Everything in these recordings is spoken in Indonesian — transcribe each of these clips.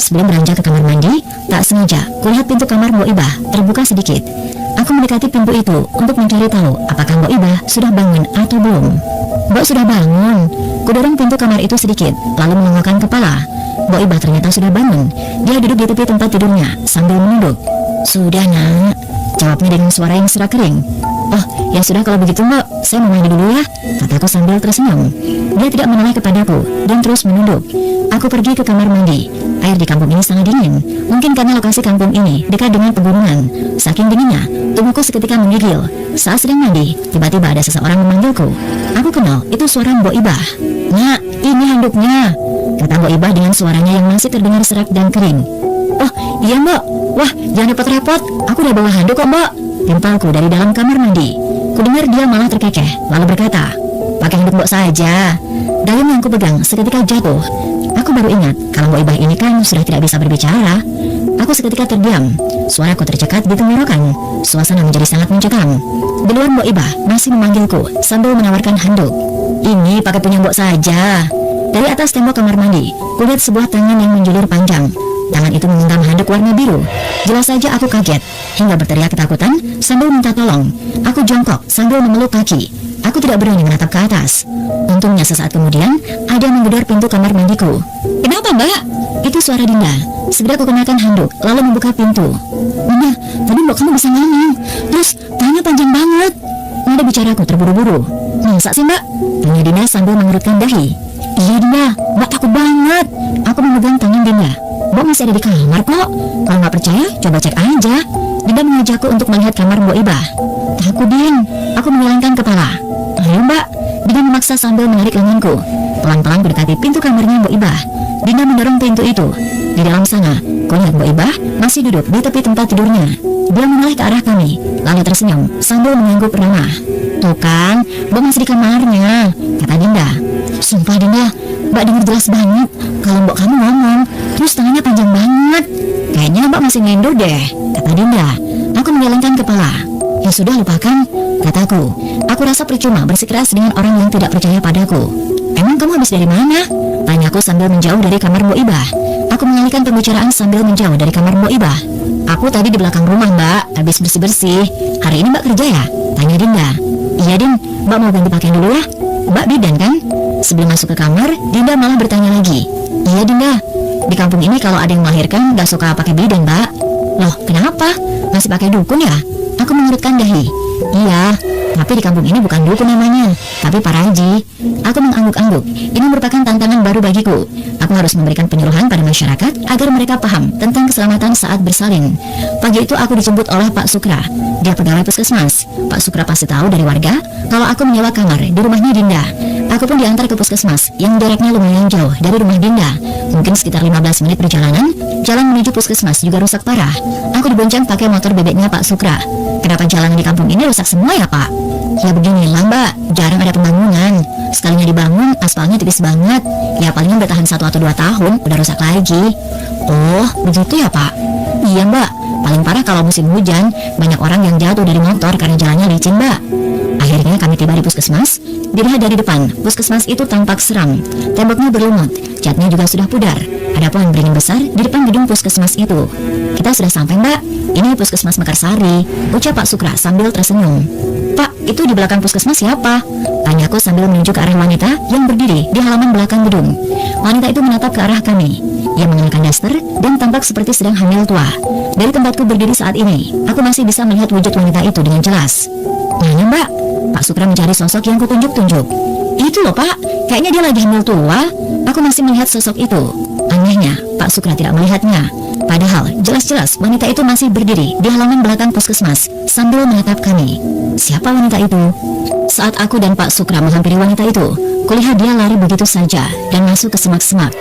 Sebelum beranjak ke kamar mandi, tak sengaja kulihat pintu kamar Mbok Ibah terbuka sedikit. Aku mendekati pintu itu untuk mencari tahu apakah Mbok Ibah sudah bangun atau belum. Mbok sudah bangun. Kudorong pintu kamar itu sedikit, lalu menengokkan kepala. Mbok Ibah ternyata sudah bangun. Dia duduk di tepi tempat tidurnya sambil menunduk. "Sudah, Nak," jawabnya dengan suara yang serak kering. "Oh, ya sudah kalau begitu Mbok, saya mau mandi dulu ya," kataku sambil tersenyum. Dia tidak menoleh kepadaku dan terus menunduk. Aku pergi ke kamar mandi. Air di kampung ini sangat dingin. Mungkin karena lokasi kampung ini dekat dengan pegunungan. Saking dinginnya, tubuhku seketika menggigil. Saat sedang mandi, tiba-tiba ada seseorang memanggilku. Aku kenal, itu suara Mbok Ibah. "Nak, ini handuknya," kata Mbok Ibah dengan suaranya yang masih terdengar serak dan kering. "Oh, iya Mbok. Wah, jangan repot-repot. Aku udah bawa handuk kok, Mbok," timpalku dari dalam kamar mandi. Kudengar dia malah terkekeh, lalu berkata, "Pakai handuk Mbok saja." Dayung yang kupegang seketika jatuh. Aku baru ingat kalau Mbok Ibah ini kan sudah tidak bisa berbicara. Aku seketika terdiam. Suaraku tercekat di tenggorokan. Suasana menjadi sangat mencekam. Di luar Mbok Ibah masih memanggilku sambil menawarkan handuk. "Ini pakai punya Mbok saja." Dari atas tembok kamar mandi, kulihat sebuah tangan yang menjulur panjang. Tangan itu menggenggam handuk warna biru. Jelas saja aku kaget hingga berteriak ketakutan sambil minta tolong. Aku jongkok sambil memeluk kaki. Aku tidak berani menatap ke atas. Untungnya sesaat kemudian ada yang menggedor pintu kamar mandiku. "Kenapa, Mbak?" Itu suara Dinda. Segera aku kenakan handuk lalu membuka pintu. "Dinda, tadi Mbok kamu bisa ngomong. Terus tangannya panjang banget." Nada bicaraku terburu-buru. "Masa sih Mbak?" tanya Dinda sambil mengerutkan dahi. "Iya Dinda, Mbak takut banget." Aku memegang tangan Dinda. "Mbok masih ada di kamar kok. Kalau nggak percaya, coba cek aja." Dinda mengajakku untuk melihat kamar Mbok Ibah. "Takut, Din." Aku menggelengkan kepala. "Ayo Mbak." Dinda memaksa sambil menarik lenganku. Pelan-pelan mendekati pintu kamarnya Mbok Ibah. Dinda mendorong pintu itu. Di dalam sana, kulihat Mbok Ibah masih duduk di tepi tempat tidurnya. Dia menoleh ke arah kami, lalu tersenyum sambil mengangguk ramah. "Tuh kan, Mbok masih di kamarnya," kata Dinda. "Sumpah Dinda, Mbak dengar jelas banget kalau Mbok kamu ngomong. Terus tangannya panjang banget. Kayaknya Mbak masih ngendor deh," kata Dinda. Aku menggelengkan kepala. "Ya sudah, lupakan," kataku. Aku rasa percuma bersikeras dengan orang yang tidak percaya padaku. "Emang kamu habis dari mana?" tanyaku sambil menjauh dari kamar Mbok Ibah. Aku mengalihkan pembicaraan sambil menjauh dari kamar Mbok Ibah. "Aku tadi di belakang rumah Mbak, habis bersih-bersih. Hari ini Mbak kerja ya?" tanya Dinda. "Iya Din, Mbak mau ganti pakaian dulu ya? Mbak bidan kan?" Sebelum masuk ke kamar, Dinda malah bertanya lagi. "Iya Dinda, di kampung ini kalau ada yang melahirkan gak suka pakai bidan Mbak." "Loh, kenapa? Masih pakai dukun ya?" Aku mengerutkan dahi. "Iya, tapi di kampung ini bukan dukun namanya, tapi paraji." Aku mengangguk-angguk. Ini merupakan tantangan baru bagiku. Aku harus memberikan penyuluhan pada masyarakat agar mereka paham tentang keselamatan saat bersalin. Pagi itu aku dijemput oleh Pak Sukra. Dia pegawai puskesmas. Pak Sukra pasti tahu dari warga kalau aku menyewa kamar di rumahnya Dinda. Aku pun diantar ke puskesmas yang jaraknya lumayan jauh dari rumah Dinda. Mungkin sekitar 15 menit perjalanan. Jalan menuju puskesmas juga rusak parah. Aku dibonceng pakai motor bebeknya Pak Sukra. "Kenapa jalanan di kampung ini rusak semua ya Pak?" "Ya beginilah Mbak, jarang ada pembangunan. Sekalinya dibangun, aspalnya tipis banget. Ya palingan bertahan 1 atau 2 tahun, udah rusak lagi." "Oh, begitu ya Pak?" "Iya Mbak, paling parah kalau musim hujan. Banyak orang yang jatuh dari motor karena jalannya licin Mbak." Akhirnya kami tiba di puskesmas. Dilihat dari depan, puskesmas itu tampak seram. Temboknya berlumut, catnya juga sudah pudar. Ada pohon beringin besar di depan gedung puskesmas itu. "Kita sudah sampai Mbak, ini puskesmas Mekarsari," ucap Pak Sukra sambil tersenyum. "Pak, itu di belakang puskesmas siapa?" tanyaku sambil menunjuk ke arah wanita yang berdiri di halaman belakang gedung. Wanita itu menatap ke arah kami. Ia mengenakan daster dan tampak seperti sedang hamil tua. Dari tempatku berdiri saat ini, aku masih bisa melihat wujud wanita itu dengan jelas. "Mana Mbak?" Pak Sukra mencari sosok yang kutunjuk-tunjuk. "Itu loh Pak, kayaknya dia lagi hamil tua." Aku masih melihat sosok itu. Anehnya, Pak Sukra tidak melihatnya. Padahal jelas-jelas wanita itu masih berdiri di halaman belakang puskesmas sambil menatap kami. Siapa wanita itu? Saat aku dan Pak Sukra menghampiri wanita itu, kulihat dia lari begitu saja dan masuk ke semak-semak.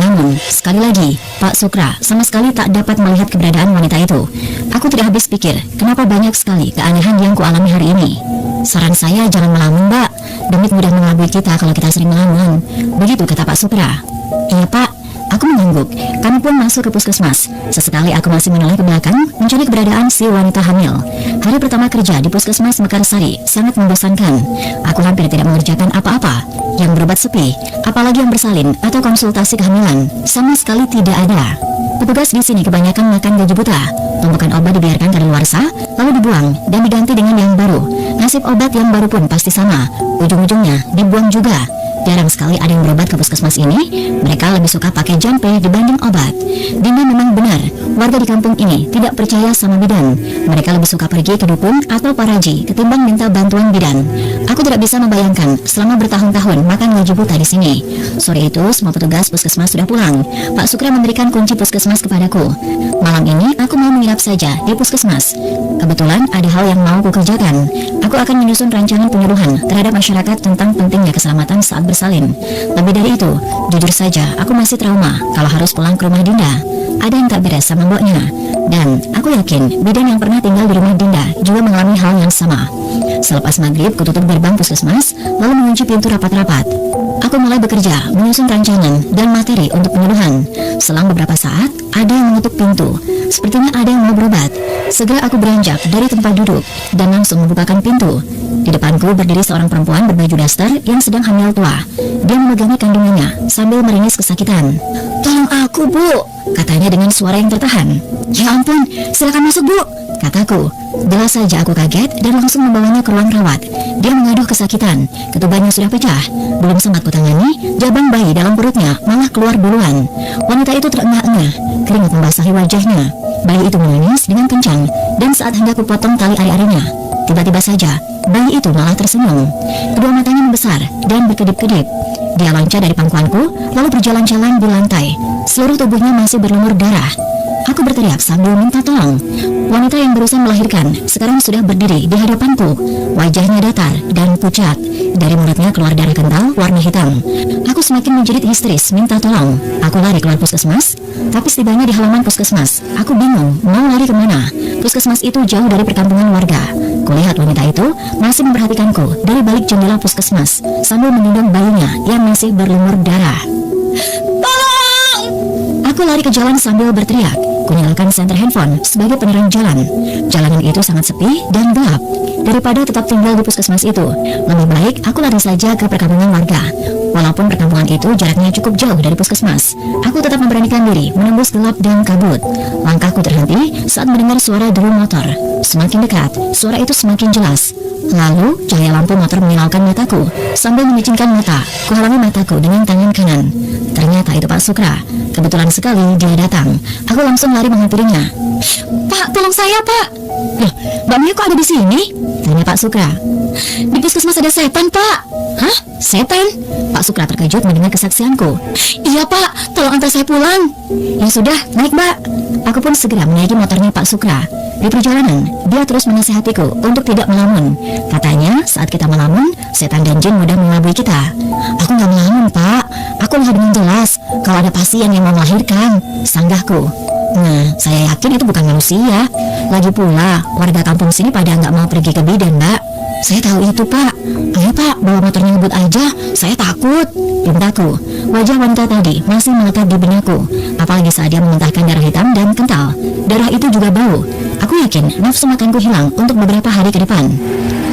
Namun, sekali lagi, Pak Sukra sama sekali tak dapat melihat keberadaan wanita itu. Aku tidak habis pikir, kenapa banyak sekali keanehan yang kualami hari ini. "Saran saya jangan melamun Mbak, demit mudah mengelabui kita kalau kita sering melamun," begitu kata Pak Sukra. "Iya Pak," aku mengangguk. Kami pun masuk ke puskesmas. Sesekali aku masih menoleh ke belakang mencari keberadaan si wanita hamil. Hari pertama kerja di puskesmas Mekarsari sangat membosankan. Aku hampir tidak mengerjakan apa-apa. Yang berobat sepi, apalagi yang bersalin atau konsultasi kehamilan, sama sekali tidak ada. Petugas di sini kebanyakan makan gaji buta. Tumpukan obat dibiarkan kadaluarsa, lalu dibuang dan diganti dengan yang baru. Nasib obat yang baru pun pasti sama, ujung-ujungnya dibuang juga. Jarang sekali ada yang berobat ke puskesmas ini. Mereka lebih suka pakai jampe dibanding obat. Dinda memang benar, warga di kampung ini tidak percaya sama bidan. Mereka lebih suka pergi ke dukun atau paraji ketimbang minta bantuan bidan. Aku tidak bisa membayangkan selama bertahun-tahun makan gaji buta di sini. Sore itu semua petugas puskesmas sudah pulang. Pak Sukra memberikan kunci puskesmas kepadaku. Malam ini aku mau menginap saja di puskesmas. Kebetulan ada hal yang mau kukerjakan. Aku akan menyusun rancangan penyuluhan terhadap masyarakat tentang pentingnya keselamatan saat bersalin. Lebih dari itu, jujur saja aku masih trauma kalau harus pulang ke rumah Dinda. Ada yang tak beres sama mboknya. Dan aku yakin bidan yang pernah tinggal di rumah Dinda juga mengalami hal yang sama. Selepas maghrib, kututup gerbang puskesmas, lalu mengunci pintu rapat-rapat. Aku mulai bekerja, menyusun rancangan dan materi untuk penyuluhan. Selang beberapa saat, ada yang mengetuk pintu. Sepertinya ada yang mau berobat. Segera aku beranjak dari tempat duduk dan langsung membukakan pintu. Di depanku berdiri seorang perempuan berbaju daster yang sedang hamil tua. Dia memegangi kandungannya sambil meringis kesakitan. "Tolong aku, Bu," katanya dengan suara yang tertahan. "Ya ampun, silakan masuk, Bu," kataku. Jelas saja aku kaget dan langsung membawanya ke ruang rawat. Dia mengaduh kesakitan, ketubannya sudah pecah. Belum sempat kutangani, jabang bayi dalam perutnya malah keluar duluan. Wanita itu terengah-engah, keringat membasahi wajahnya. Bayi itu menangis dengan kencang, dan saat hendak kupotong tali ari-arinya, tiba-tiba saja bayi itu malah tersenyum. Kedua matanya membesar dan berkedip-kedip. Dia loncat dari pangkuanku, lalu berjalan-jalan di lantai. Seluruh tubuhnya masih berlumur darah. Aku berteriak sambil minta tolong. Wanita yang barusan melahirkan sekarang sudah berdiri di hadapanku. Wajahnya datar dan pucat. Dari mulutnya keluar darah kental warna hitam. Aku semakin menjerit histeris minta tolong. Aku lari keluar puskesmas, tapi setibanya di halaman puskesmas, aku bingung mau lari kemana. Puskesmas itu jauh dari perkampungan warga. Kulihat wanita itu masih memperhatikanku dari balik jendela puskesmas sambil menimbang bayinya yang masih berlumur darah. "Tolong!" Aku lari ke jalan sambil berteriak. Kunyalakan senter handphone sebagai penerang jalan. Jalanan itu sangat sepi dan gelap. Daripada tetap tinggal di puskesmas itu, lebih baik aku lari saja ke perkampungan warga. Walaupun perkampungan itu jaraknya cukup jauh dari puskesmas, aku tetap memberanikan diri menembus gelap dan kabut. Langkahku terhenti saat mendengar suara deru motor. Semakin dekat, suara itu semakin jelas. Lalu cahaya lampu motor menyilaukan mataku. Sambil memicingkan mata, kuhalangi mataku dengan tangan kanan. Ternyata itu Pak Sukra. Kebetulan sekali dia datang. Aku langsung lari menghampirinya. "Pak, tolong saya, Pak." "Loh, Mbak Mia kok ada di sini?" tanya Pak Sukra. "Di puskesmas ada setan, Pak." "Hah? Setan?" Pak Sukra terkejut mendengar kesaksianku. "Iya, Pak, tolong antar saya pulang." "Ya sudah, naik, Mbak." Aku pun segera menaiki motornya Pak Sukra. Di perjalanan, dia terus menasihatiku untuk tidak melamun. Katanya, saat kita melamun, setan dan jin mudah mengelabui kita. "Aku nggak melamun, Pak. Aku lihat dengan jelas kalau ada pasien yang mau melahirkan," sanggahku. "Nah, saya yakin itu bukan manusia. Lagi pula, warga kampung sini pada nggak mau pergi ke bidan, Mbak." "Saya tahu itu, Pak. Ayo, Pak, bawa motornya ngebut aja. Saya takut," pintaku. Wajah wanita tadi masih melekat di benakku, apalagi saat dia memuntahkan darah hitam dan kental. Darah itu juga bau. Aku yakin nafsu makanku hilang untuk beberapa hari ke depan.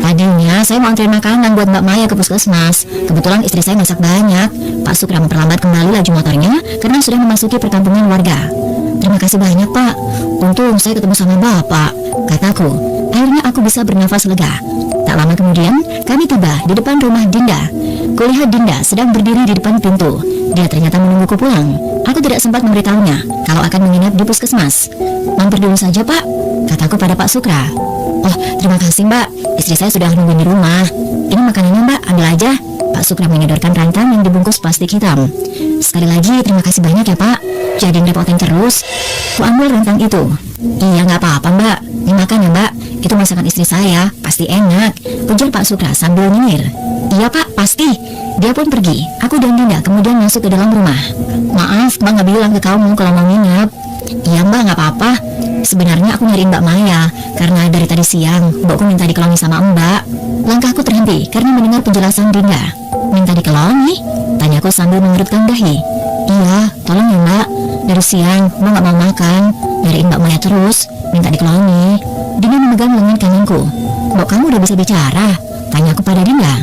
"Tadinya saya mau anterin makanan buat Mbak Maya ke puskesmas. Kebetulan istri saya masak banyak." Pak Sukra memperlambat kembali laju motornya karena sudah memasuki perkampungan warga. "Terima kasih banyak, Pak. Untung saya ketemu sama Bapak," kataku. Akhirnya aku bisa bernafas lega. Tak lama kemudian, kami tiba di depan rumah Dinda. Kulihat Dinda sedang berdiri di depan pintu. Dia ternyata menungguku pulang. Aku tidak sempat memberitahunya kalau akan menginap di puskesmas. "Mampir dulu saja, Pak," kataku pada Pak Sukra. "Oh, terima kasih, Mbak. Istri saya sudah nunggu di rumah. Ini makanannya, Mbak, ambil aja." Pak Sukra menyodorkan rantang yang dibungkus plastik hitam. "Sekali lagi terima kasih banyak ya, Pak. Jangan repotin terus." Ku ambil rantang itu. "Iya, nggak apa-apa, Mbak. Ini makan ya, Mbak. Itu masakan istri saya, pasti enak," ujar Pak Sukra sambil nyengir. "Iya, Pak, pasti." Dia pun pergi. Aku dan Dinda kemudian masuk ke dalam rumah. "Maaf, Mbak nggak bilang ke kamu kalau mau nginep." "Iya, Mbak, nggak apa-apa. Sebenarnya aku nyariin Mbak Maya karena dari tadi siang Mbakku minta dikelongi sama Mbak." Langkahku terhenti karena mendengar penjelasan Dinda. "Minta dikelongi?" tanyaku sambil mengerutkan dahi. "Iya, tolong ya, Mbak. Dari siang Mbak nggak mau makan, nyariin Mbak Maya terus, minta dikelongi." Dinda memegang lengan kananku. "Mbak, kamu udah bisa bicara?" tanyaku pada Dinda.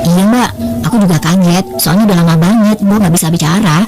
"Iya, Mbak, aku juga kaget, soalnya udah lama banget Mbak nggak bisa bicara."